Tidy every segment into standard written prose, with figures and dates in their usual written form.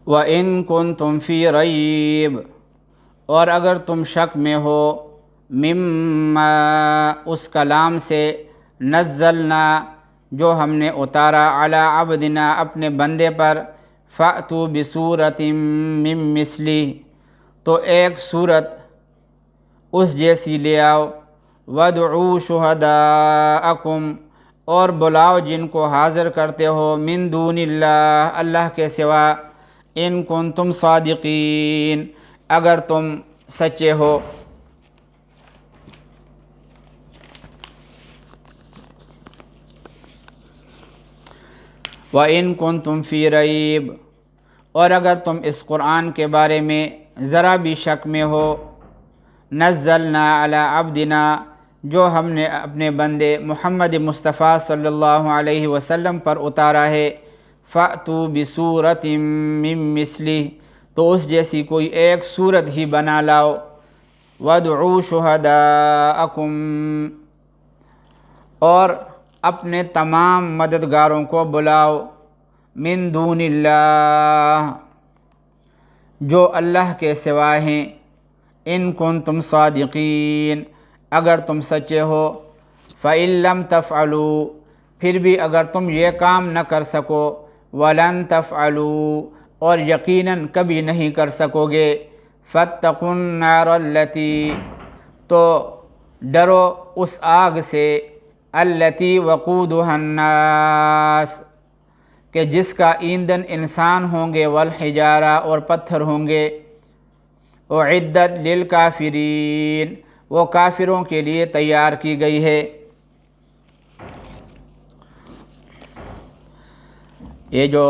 وَإِن كُنتُم فِي رَيْبٍ، اور اگر تم شک میں ہو، مما اس کلام سے، نزلنا جو ہم نے اتارا، علی عبدنا اپنے بندے پر، فأتوا بسورۃ من مثلہ، تو ایک صورت اس جیسی لے آؤ، وادعوا شہداءکم، اور بلاؤ جن کو حاضر کرتے ہو، من دون اللہ اللہ کے سوا، ان کنتم صادقین اگر تم سچے ہو۔ وَإِن كُنتُم فِي رَيْبٍ، اور اگر تم اس قرآن کے بارے میں ذرا بھی شک میں ہو، نزلنا علی عبدنا جو ہم نے اپنے بندے محمد مصطفیٰ صلی اللہ علیہ وسلم پر اتارا ہے، فأتوا بسورۃ من مثلہ، تو اس جیسی کوئی ایک صورت ہی بنا لاؤ، وادعوا شہداءکم، اور اپنے تمام مددگاروں کو بلاؤ، من دون اللہ جو اللہ کے سوا ہیں، ان کنتم صادقین اگر تم سچے ہو، فإن لم تفعلوا، پھر بھی اگر تم یہ کام نہ کر سکو، ولن تفعلوا، اور یقیناً کبھی نہیں کر سکو گے، فاتقوا النار التی، تو ڈرو اس آگ سے، التی وقودها الناس، کہ جس کا ایندھن انسان ہوں گے، والحجارہ، اور پتھر ہوں گے، اعدت للکافرین، وہ کافروں کے لیے تیار کی گئی ہے۔ یہ جو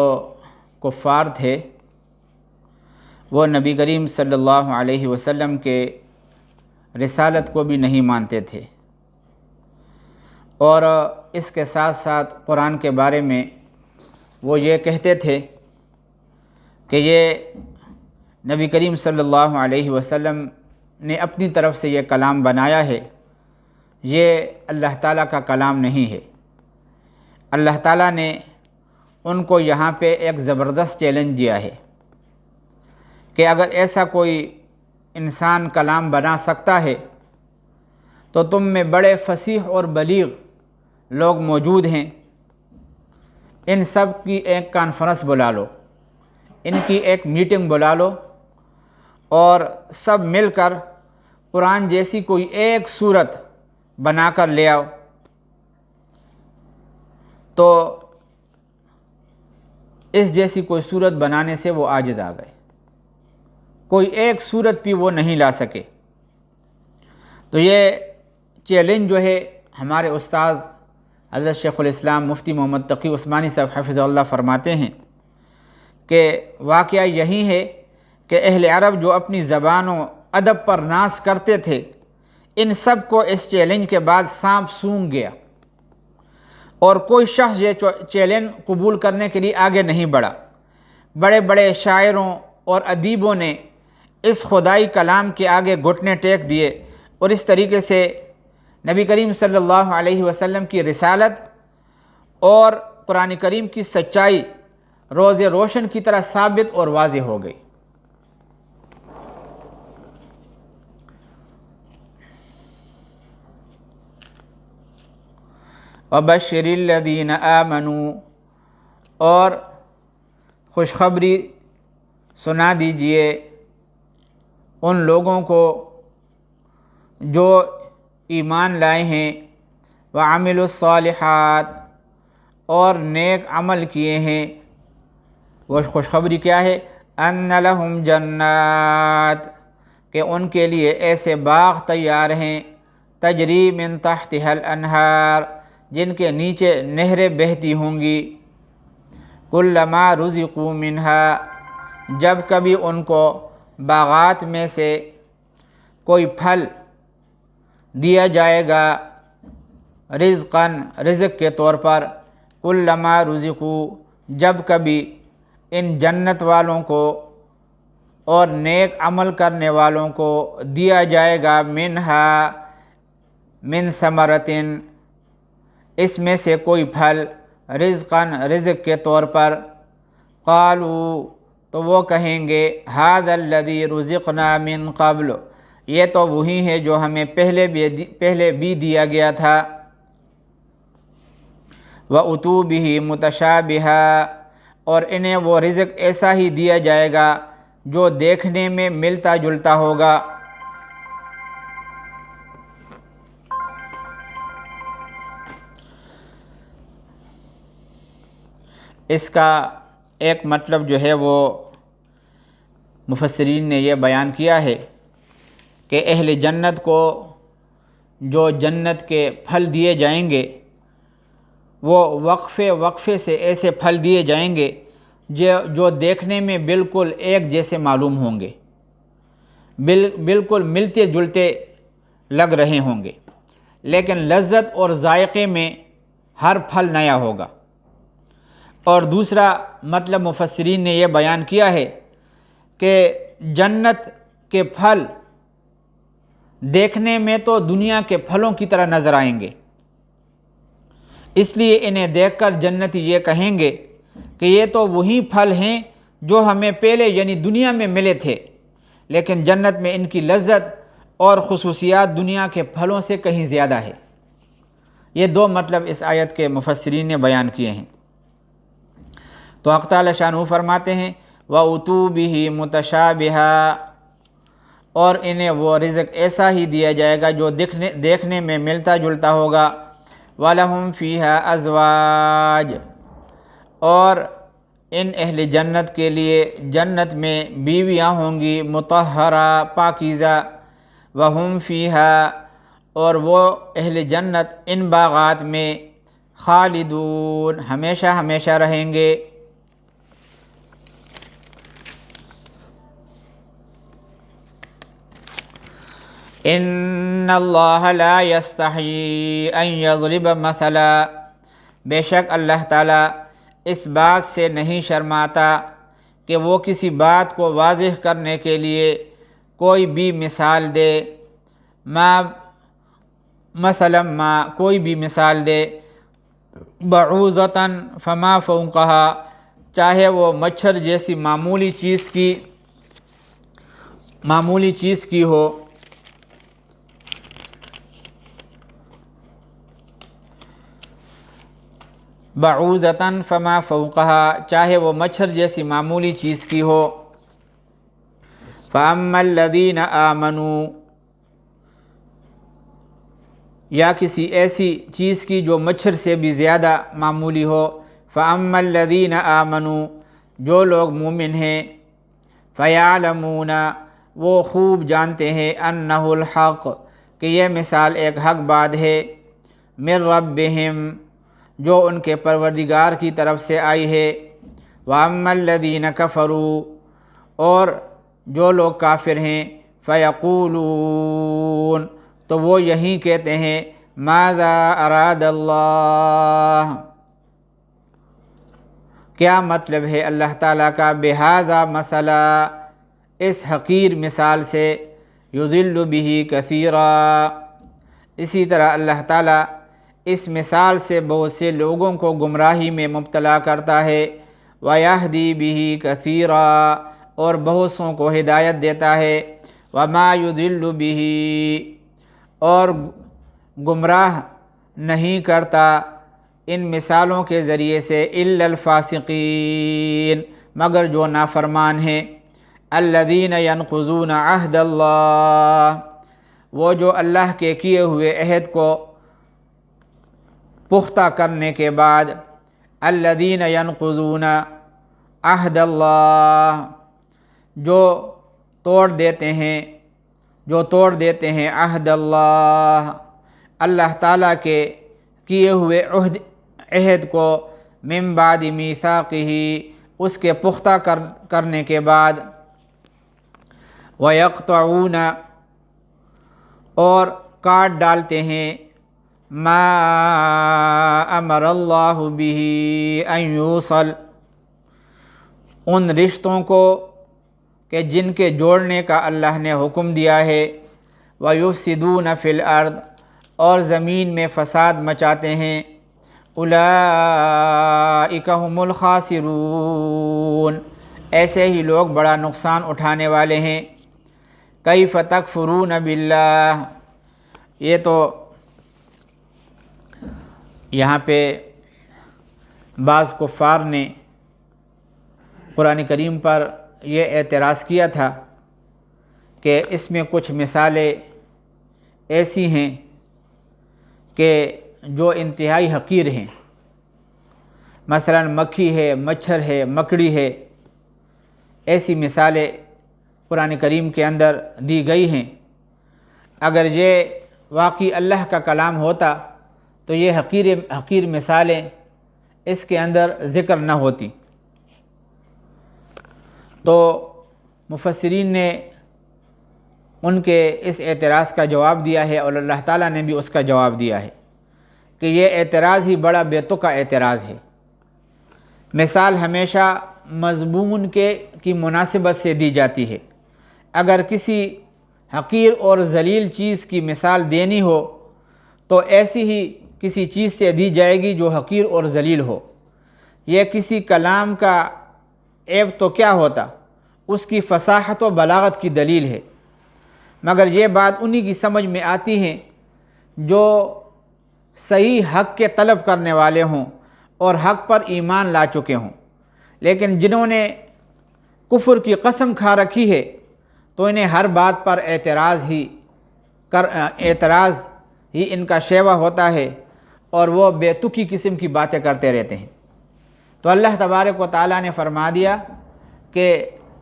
کفار تھے وہ نبی کریم صلی اللہ علیہ وسلم کے رسالت کو بھی نہیں مانتے تھے، اور اس کے ساتھ ساتھ قرآن کے بارے میں وہ یہ کہتے تھے کہ یہ نبی کریم صلی اللہ علیہ وسلم نے اپنی طرف سے یہ کلام بنایا ہے، یہ اللہ تعالیٰ کا کلام نہیں ہے۔ اللہ تعالیٰ نے ان کو یہاں پہ ایک زبردست چیلنج دیا ہے کہ اگر ایسا کوئی انسان کلام بنا سکتا ہے تو تم میں بڑے فصیح اور بلیغ لوگ موجود ہیں، ان سب کی ایک کانفرنس بلا لو، ان کی ایک میٹنگ بلا لو، اور سب مل کر قرآن جیسی کوئی ایک صورت بنا کر لے آؤ۔ تو اس جیسی کوئی صورت بنانے سے وہ عاجز آ گئے، کوئی ایک صورت بھی وہ نہیں لا سکے۔ تو یہ چیلنج جو ہے ہمارے استاذ حضرت شیخ الاسلام مفتی محمد تقی عثمانی صاحب حفظہ اللہ فرماتے ہیں کہ واقعہ یہی ہے کہ اہل عرب جو اپنی زبان و ادب پر ناز کرتے تھے، ان سب کو اس چیلنج کے بعد سانپ سونگھ گیا، اور کوئی شخص یہ چیلنج قبول کرنے کے لیے آگے نہیں بڑھا۔ بڑے بڑے شاعروں اور ادیبوں نے اس خدائی کلام کے آگے گھٹنے ٹیک دیے، اور اس طریقے سے نبی کریم صلی اللہ علیہ وسلم کی رسالت اور قرآن کریم کی سچائی روز روشن کی طرح ثابت اور واضح ہو گئی۔ وَبَشِّرِ الَّذِينَ آمَنُوا، اور خوشخبری سنا دیجئے ان لوگوں کو جو ایمان لائے ہیں، وَعَمِلُوا الصَّالِحَاتِ، اور نیک عمل کیے ہیں۔ وہ خوشخبری کیا ہے؟ أَنَّ لَهُمْ جَنَّاتٍ، کہ ان کے لیے ایسے باغ تیار ہیں، تجری من تحتها الانہار، جن کے نیچے نہریں بہتی ہوں گی، کلما رزقوا منها، جب کبھی ان کو باغات میں سے کوئی پھل دیا جائے گا، رزقاً، رزق کے طور پر، کلما رزقوا، جب کبھی ان جنت والوں کو اور نیک عمل کرنے والوں کو دیا جائے گا، منہا، من ثمرتن، اس میں سے کوئی پھل، رزقاً، رزق کے طور پر، قالوا، تو وہ کہیں گے ھذا الذی رزقنا من قبل، یہ تو وہی ہے جو ہمیں پہلے بھی دیا گیا تھا۔ وَأُتُوا بِهِ مُتَشَابِهًا، اور انہیں وہ رزق ایسا ہی دیا جائے گا جو دیکھنے میں ملتا جلتا ہوگا۔ اس کا ایک مطلب جو ہے وہ مفسرین نے یہ بیان کیا ہے کہ اہل جنت کو جو جنت کے پھل دیے جائیں گے وہ وقفے سے ایسے پھل دیے جائیں گے جو دیکھنے میں بالکل ایک جیسے معلوم ہوں گے، بالکل ملتے جلتے لگ رہے ہوں گے، لیکن لذت اور ذائقے میں ہر پھل نیا ہوگا۔ اور دوسرا مطلب مفسرین نے یہ بیان کیا ہے کہ جنت کے پھل دیکھنے میں تو دنیا کے پھلوں کی طرح نظر آئیں گے، اس لیے انہیں دیکھ کر جنتی یہ کہیں گے کہ یہ تو وہی پھل ہیں جو ہمیں پہلے یعنی دنیا میں ملے تھے، لیکن جنت میں ان کی لذت اور خصوصیات دنیا کے پھلوں سے کہیں زیادہ ہے۔ یہ دو مطلب اس آیت کے مفسرین نے بیان کیے ہیں۔ تو حق تعالی شانہ فرماتے ہیں وَأُتُوا بِهِ مُتَشَابِهًا، اور انہیں وہ رزق ایسا ہی دیا جائے گا جو دیکھنے میں ملتا جلتا ہوگا۔ وَلَهُمْ فِيهَا أَزْوَاجٌ، اور ان اہل جنت کے لیے جنت میں بیویاں ہوں گی مطہرہ پاکیزہ۔ وَهُمْ فِيهَا، اور وہ اہل جنت ان باغات میں خالدون، ہمیشہ ہمیشہ رہیں گے۔ ان اللہ لا یستحیی ان یضرب مثلا، بے شک اللہ تعالیٰ اس بات سے نہیں شرماتا کہ وہ کسی بات کو واضح کرنے کے لیے کوئی بھی مثال دے۔ مثلا کوئی بھی مثال دے، بعوضۃ فما فوقها، چاہے وہ مچھر جیسی معمولی چیز کی ہو۔ بعوضۃ فما فوقها، چاہے وہ مچھر جیسی معمولی چیز کی ہو۔ فَأَمَّا الَّذِينَ آمَنُوا، یا کسی ایسی چیز کی جو مچھر سے بھی زیادہ معمولی ہو۔ فَأَمَّا الَّذِينَ آمَنُوا، جو لوگ مومن ہیں، فَيَعْلَمُونَ، وہ خوب جانتے ہیں، أَنَّهُ الْحَقُّ، کہ یہ مثال ایک حق بات ہے، مِن رَبِّهِمْ، جو ان کے پروردگار کی طرف سے آئی ہے۔ وَأَمَّا الَّذِينَ كَفَرُوا، اور جو لوگ کافر ہیں، فَيَقُولُونَ، تو وہ یہی کہتے ہیں، ماذا اراد اللہ، کیا مطلب ہے اللہ تعالیٰ کا، بہذا مثلا، اس حقیر مثال سے، یضل بہ کثیرا، اسی طرح اللہ تعالیٰ اس مثال سے بہت سے لوگوں کو گمراہی میں مبتلا کرتا ہے۔ وَيَهْدِي بِهِ كَثِيرًا، اور بہت سوں کو ہدایت دیتا ہے۔ وَمَا يُضِلُّ بِهِ، اور گمراہ نہیں کرتا ان مثالوں کے ذریعے سے، إِلَّا الْفَاسِقِينَ، مگر جو نافرمان ہیں۔ الَّذِينَ يَنْقُضُونَ عَهْدَ اللَّهِ، وہ جو اللہ کے کیے ہوئے عہد کو پختہ کرنے کے بعد، الَّذِينَ يَنْقُضُونَ عَهْدَ اللَّهِ، جو توڑ دیتے ہیں عہد اللہ، اللہ تعالیٰ کے کیے ہوئے عہد کو، من بعد میثاقہ، اس کے پختہ کرنے کے بعد، وَيَقْطَعُونَ، اور کاٹ ڈالتے ہیں، ما امر اللہ بہ ان یوصل، ان رشتوں کو کہ جن کے جوڑنے کا اللہ نے حکم دیا ہے۔ وَيُفْسِدُونَ فِي الْأَرْضِ، اور زمین میں فساد مچاتے ہیں۔ اولئک هم الخاسرون، ایسے ہی لوگ بڑا نقصان اٹھانے والے ہیں۔ کیف تکفرون باللہ، یہ تو یہاں پہ بعض کفار نے قرآن کریم پر یہ اعتراض کیا تھا کہ اس میں کچھ مثالیں ایسی ہیں کہ جو انتہائی حقیر ہیں، مثلا مکھی ہے، مچھر ہے، مکڑی ہے، ایسی مثالیں قرآن کریم کے اندر دی گئی ہیں۔ اگر یہ واقعی اللہ کا کلام ہوتا تو یہ حقیر مثالیں اس کے اندر ذکر نہ ہوتی۔ تو مفسرین نے ان کے اس اعتراض کا جواب دیا ہے، اور اللہ تعالیٰ نے بھی اس کا جواب دیا ہے کہ یہ اعتراض ہی بڑا بے تکا اعتراض ہے۔ مثال ہمیشہ مضمون کی مناسبت سے دی جاتی ہے۔ اگر کسی حقیر اور ذلیل چیز کی مثال دینی ہو تو ایسی ہی کسی چیز سے دی جائے گی جو حقیر اور ذلیل ہو۔ یہ کسی کلام کا عیب تو کیا ہوتا، اس کی فصاحت و بلاغت کی دلیل ہے، مگر یہ بات انہی کی سمجھ میں آتی ہے جو صحیح حق کے طلب کرنے والے ہوں اور حق پر ایمان لا چکے ہوں۔ لیکن جنہوں نے کفر کی قسم کھا رکھی ہے تو انہیں ہر بات پر اعتراض ہی ان کا شیوہ ہوتا ہے، اور وہ بے تکی قسم کی باتیں کرتے رہتے ہیں۔ تو اللہ تبارک و تعالیٰ نے فرما دیا کہ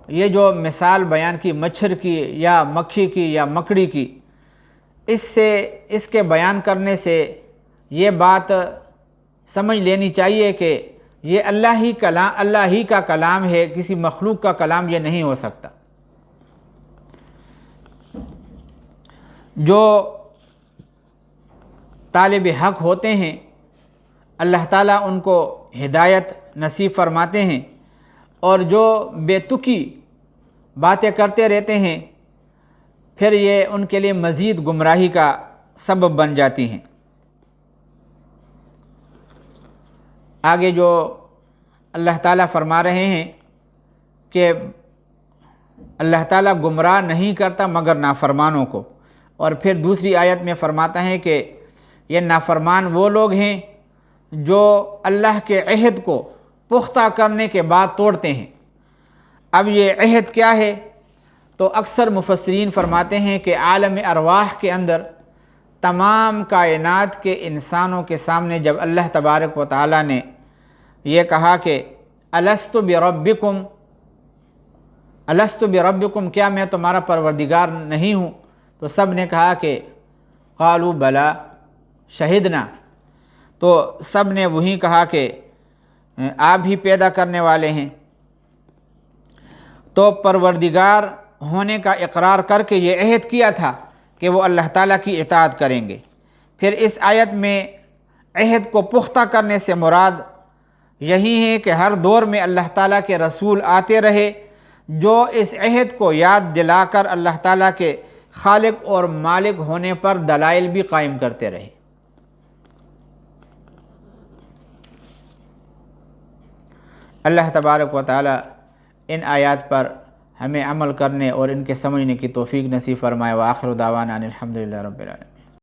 یہ جو مثال بیان کی مچھر کی یا مکھی کی یا مکڑی کی، اس کے بیان کرنے سے یہ بات سمجھ لینی چاہیے کہ یہ اللہ ہی کا کلام ہے، کسی مخلوق کا کلام یہ نہیں ہو سکتا۔ جو طالب حق ہوتے ہیں اللہ تعالیٰ ان کو ہدایت نصیب فرماتے ہیں، اور جو بے تکی باتیں کرتے رہتے ہیں پھر یہ ان کے لیے مزید گمراہی کا سبب بن جاتی ہیں۔ آگے جو اللہ تعالیٰ فرما رہے ہیں کہ اللہ تعالیٰ گمراہ نہیں کرتا مگر نافرمانوں کو، اور پھر دوسری آیت میں فرماتا ہے کہ یہ نافرمان وہ لوگ ہیں جو اللہ کے عہد کو پختہ کرنے کے بعد توڑتے ہیں۔ اب یہ عہد کیا ہے؟ تو اکثر مفسرین فرماتے ہیں کہ عالم ارواح کے اندر تمام کائنات کے انسانوں کے سامنے جب اللہ تبارک و تعالیٰ نے یہ کہا کہ الست بربکم، کیا میں تمہارا پروردگار نہیں ہوں؟ تو سب نے کہا کہ قالوا بلا شہدنا، تو سب نے وہی کہا کہ آپ ہی پیدا کرنے والے ہیں۔ تو پروردگار ہونے کا اقرار کر کے یہ عہد کیا تھا کہ وہ اللہ تعالیٰ کی اطاعت کریں گے۔ پھر اس آیت میں عہد کو پختہ کرنے سے مراد یہی ہے کہ ہر دور میں اللہ تعالیٰ کے رسول آتے رہے جو اس عہد کو یاد دلا کر اللہ تعالیٰ کے خالق اور مالک ہونے پر دلائل بھی قائم کرتے رہے۔ اللہ تبارک و تعالیٰ ان آیات پر ہمیں عمل کرنے اور ان کے سمجھنے کی توفیق نصیب فرمائے۔ وآخر دعوانا ان الحمدللہ رب العالمین۔